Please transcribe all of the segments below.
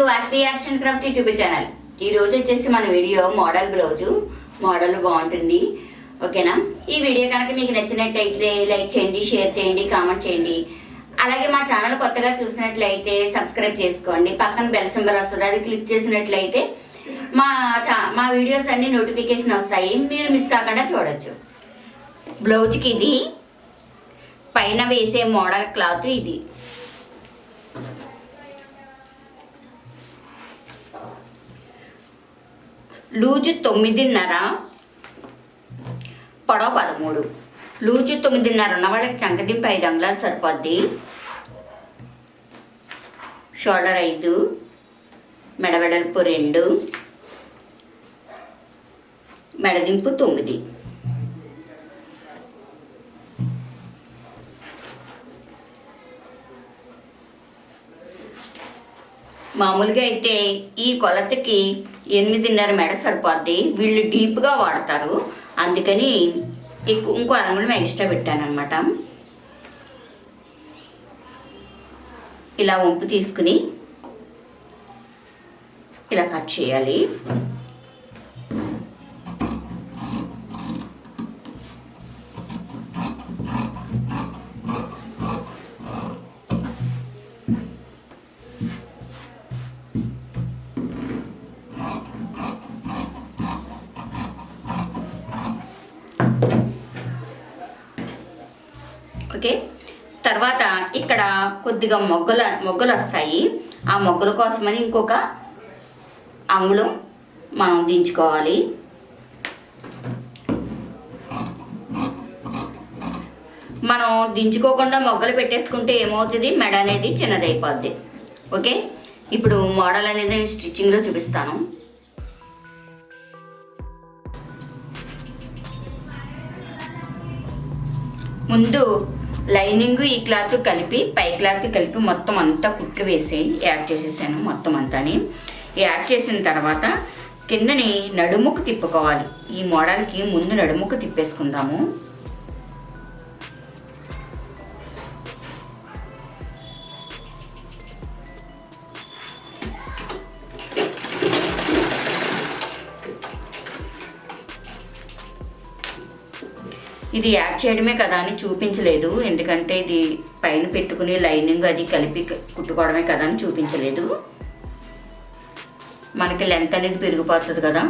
To Vasavi-Arts&Crafts YouTube channel. ఈ రోజు వచ్చేసి మన వీడియో మోడల్ బ్లౌజు. మోడల్ బాగుంటుంది, ఓకేనా? ఈ వీడియో కనుక మీకు నచ్చినట్టయితే లైక్ చేయండి, షేర్ చేయండి, కామెంట్ చేయండి. అలాగే మా ఛానల్ కొత్తగా చూసినట్లయితే సబ్స్క్రైబ్ చేసుకోండి. పక్కన బెల్ సింబల్ వస్తుంది, అది క్లిక్ చేసినట్లయితే మా వీడియోస్ అన్ని నోటిఫికేషన్ వస్తాయి, మీరు మిస్ కాకుండా చూడొచ్చు. బ్లౌజ్కి ఇది పైన వేసే మోడల్ క్లాత్. ఇది లూజు 9.5, పొడవు 13. లూజు 9.5 ఉన్న వాళ్ళకి చంకదింపు 5 అంగుళాలు సరిపోద్ది. షోల్డర్ 5, మెడవెడల్పు 2, మెడదింపు 9. మామూలుగా అయితే ఈ కొలతకి 8.5 మెడ సరిపోద్ది. వీళ్ళు డీప్గా వాడతారు, అందుకని ఇంకో అరంగుళం ఎక్స్ట్రా పెట్టాను అనమాట. ఇలా వంపు తీసుకుని ఇలా కట్ చేయాలి. ఓకే, తర్వాత ఇక్కడ కొద్దిగా మొగ్గలు వస్తాయి. ఆ మొగ్గల కోసమని ఇంకొక అంగుళం మనం దించుకోవాలి. మనం దించుకోకుండా మొగ్గలు పెట్టేసుకుంటే ఏమవుతుంది, మెడ అనేది చిన్నదైపోద్ది. ఓకే, ఇప్పుడు మోడల్ అనేది నేను స్టిచ్చింగ్లో చూపిస్తాను. ముందు లైనింగ్ ఈ క్లాత్ కలిపి పై క్లాత్ కలిపి మొత్తం అంతా కుట్లు వేసి యాడ్ చేసేసాను. మొత్తం అంతాని యాడ్ చేసిన తర్వాత కిందని నడుముకు తిప్పుకోవాలి. ఈ మోడల్కి ముందు నడుముకు తిప్పేసుకుందాము. ఇది యాడ్ చేయడమే కదా అని చూపించలేదు, ఎందుకంటే ఇది పైన పెట్టుకుని లైనింగ్ అది కలిపి కుట్టుకోవడమే కదా అని చూపించలేదు. మనకి లెంత్ అనేది పెరిగిపోతుంది కదా.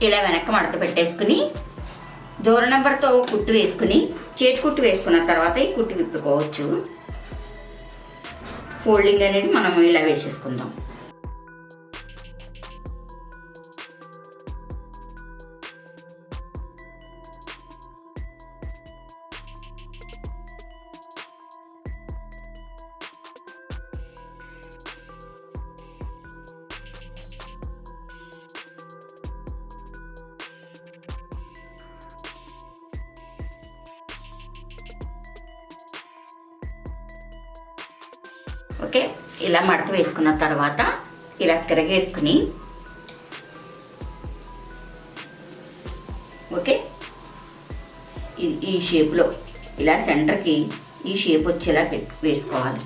ఇలా వెనక్కి మడత పెట్టేసుకుని దూర నెంబర్తో కుట్టు వేసుకుని చేతి కుట్టు వేసుకున్న తర్వాత ఈ కుట్టు విప్పుకోవచ్చు. ఫోల్డింగ్ అనేది మనం ఇలా వేసేసుకుందాం. ఓకే, ఇలా మడత వేసుకున్న తర్వాత ఇలా తిరగేసుకుని ఓకే ఈ షేప్లో ఇలా సెంటర్కి ఈ షేప్ వచ్చేలా వేసుకోవాలి.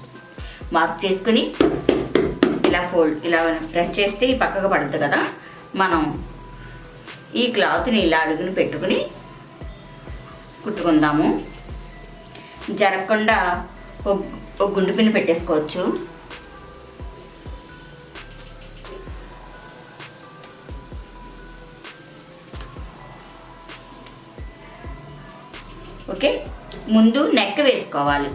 మార్క్ చేసుకుని ఇలా ప్రెస్ చేస్తే ఈ పక్కకు పడుతుంది కదా. మనం ఈ క్లాత్ని ఇలా అడుగుని పెట్టుకుని కుట్టుకుందాము. జరగకుండా ఒక గుండు పిన్ పెట్టేసుకోవచ్చు. ఓకే, ముందు నెక్ వేసుకోవాలి.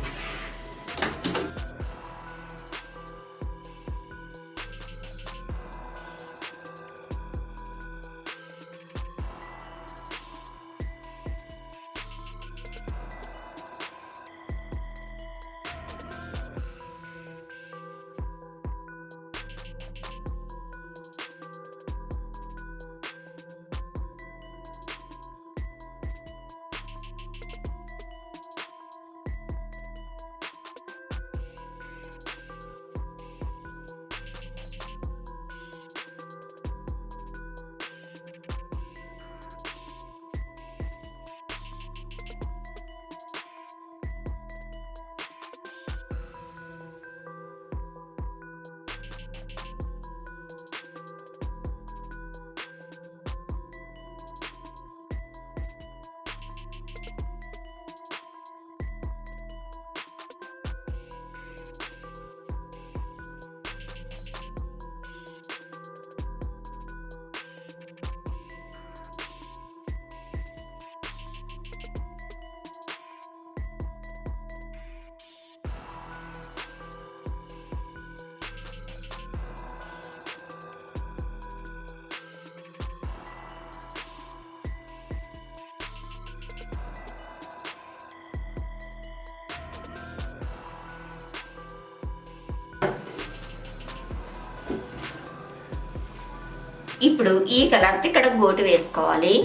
ఇప్పుడు ఈ కలర్తో ఇక్కడ గోటు వేసుకోవాలి.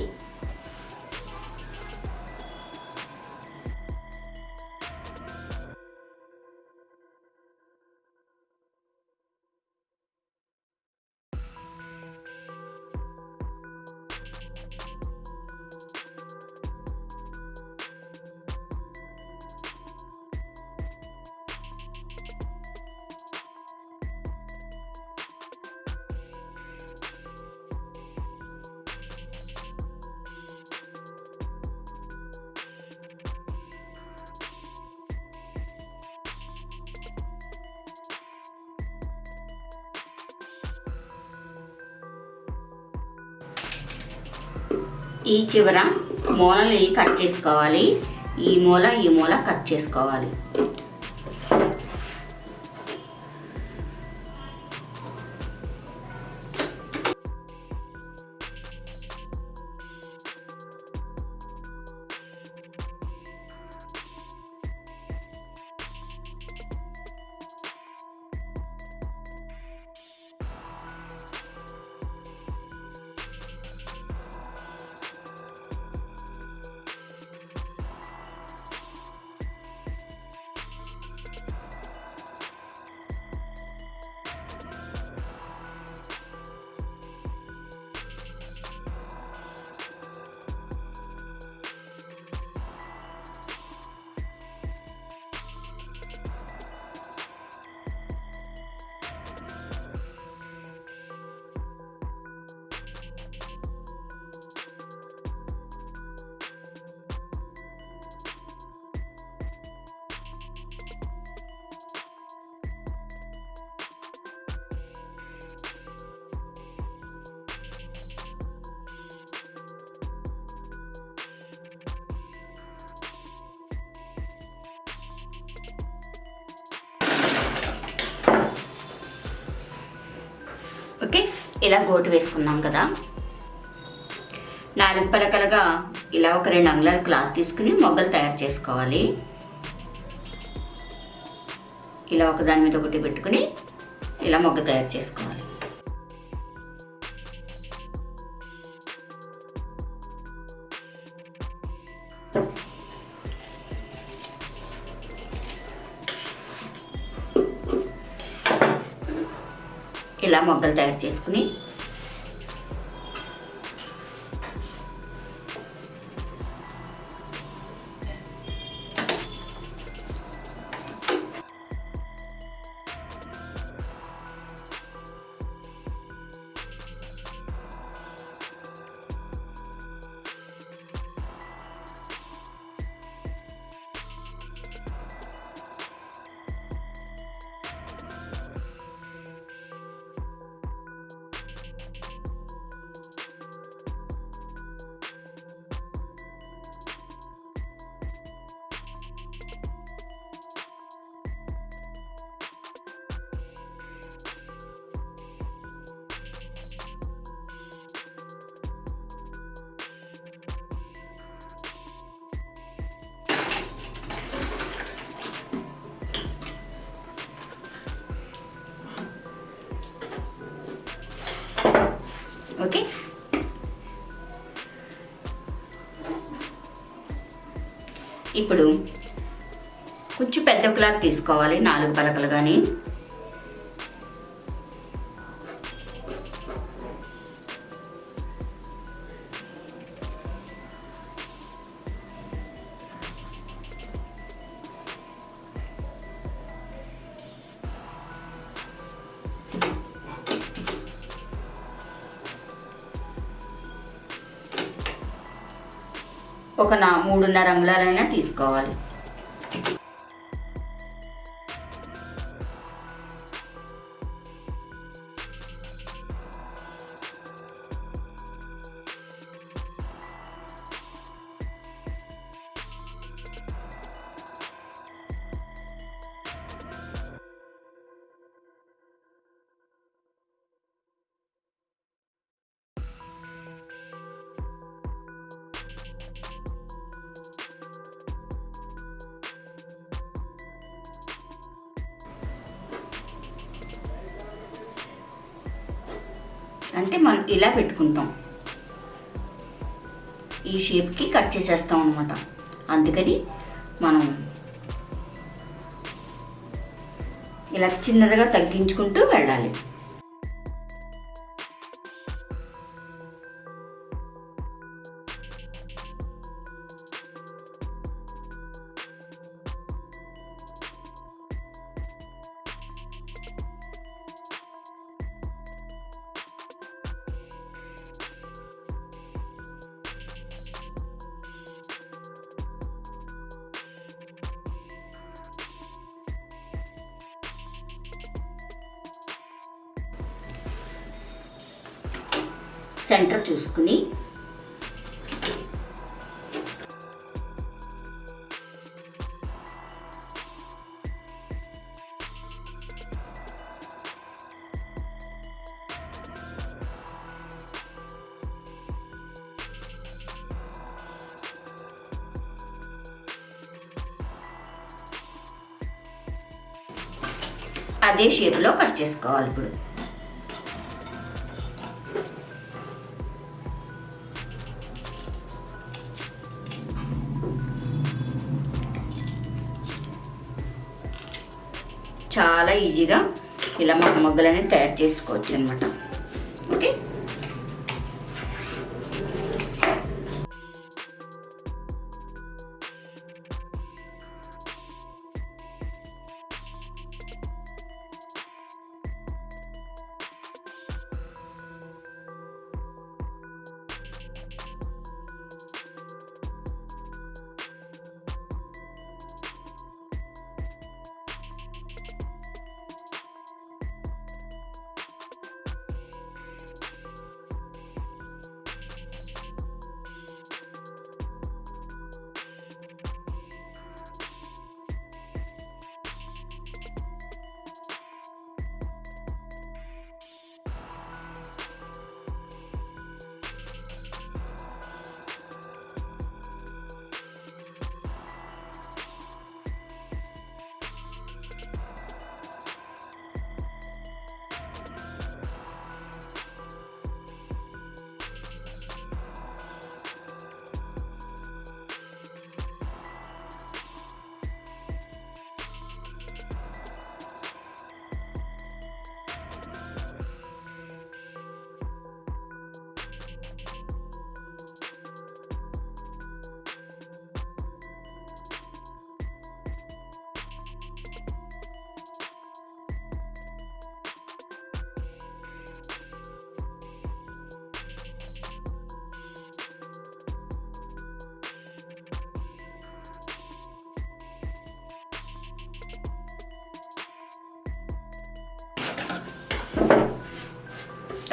ఈ చివర మూలలు కట్ చేసుకోవాలి. ఈ మూల కట్ చేసుకోవాలి. ఓకే, ఇలా గోటు వేసుకున్నాం కదా. 4 పలకలుగా ఇలా ఒక 2 అంగుళాల క్లాత్ తీసుకుని మొగ్గలు తయారు చేసుకోవాలి. ఇలా ఒకదాని మీద ఒకటి పెట్టుకుని ఇలా మొగ్గ తయారు చేసుకోవాలి. ఇలా మొగ్గలు తయారు చేసుకుని ఓకే. ఇప్పుడు కొంచెం పెద్ద క్లాత్ తీసుకోవాలి, 4 పలకలు కానీ. ఒక 3.5 అంగుళాలైనా తీసుకోవాలి. అంటే మనం ఇలా పెట్టుకుంటాం, ఈ షేప్కి కట్ చేసేస్తాం అన్నమాట. అందుకని మనం ఇలా చిన్నదిగా తగ్గించుకుంటూ వెళ్ళాలి. సెంటర్ చూసుకుని అదే షేప్లో కట్ చేసుకోవాలి. ఇప్పుడు చాలా ఈజీగా ఇలా మొగ్గలని తయారు చేసుకోవచ్చు అన్నమాట. ఓకే,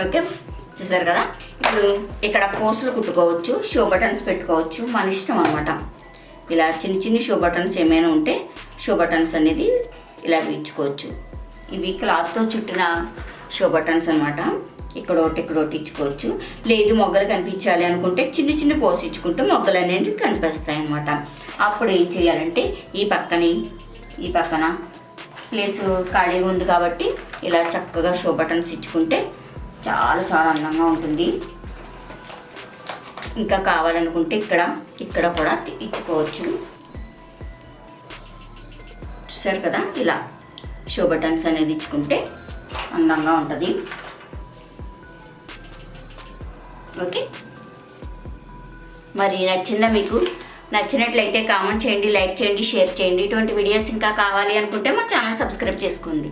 ఓకే, చూసారు కదా. ఇప్పుడు ఇక్కడ పోస్టులు కుట్టుకోవచ్చు, షో బటన్స్ పెట్టుకోవచ్చు, మన ఇష్టం అనమాట. ఇలా చిన్న చిన్న షో బటన్స్ ఏమైనా ఉంటే షో బటన్స్ అనేది ఇలా వీడ్చుకోవచ్చు. ఇవి క్లాత్తో చుట్టిన షో బటన్స్ అనమాట. ఇక్కడ ఒకటి ఇచ్చుకోవచ్చు. లేదు మొగ్గలు కనిపించాలి అనుకుంటే చిన్న చిన్న పోస్ట్ ఇచ్చుకుంటే మొగ్గలు అనేవి కనిపిస్తాయి అనమాట. అప్పుడు ఏం చేయాలంటే ఈ పక్కన ప్లేస్ ఖాళీగా ఉంది కాబట్టి ఇలా చక్కగా షో బటన్స్ ఇచ్చుకుంటే చాలా చాలా అందంగా ఉంటుంది. ఇంకా కావాలనుకుంటే ఇక్కడ కూడా ఇచ్చుకోవచ్చు. చూసారు కదా, ఇలా షో బటన్స్ అనేది ఇచ్చుకుంటే అందంగా ఉంటుంది. ఓకే, మరి మీకు నచ్చినట్లయితే కామెంట్ చేయండి, లైక్ చేయండి, షేర్ చేయండి. ఇటువంటి వీడియోస్ ఇంకా కావాలి అనుకుంటే మా ఛానల్ సబ్స్క్రైబ్ చేసుకోండి.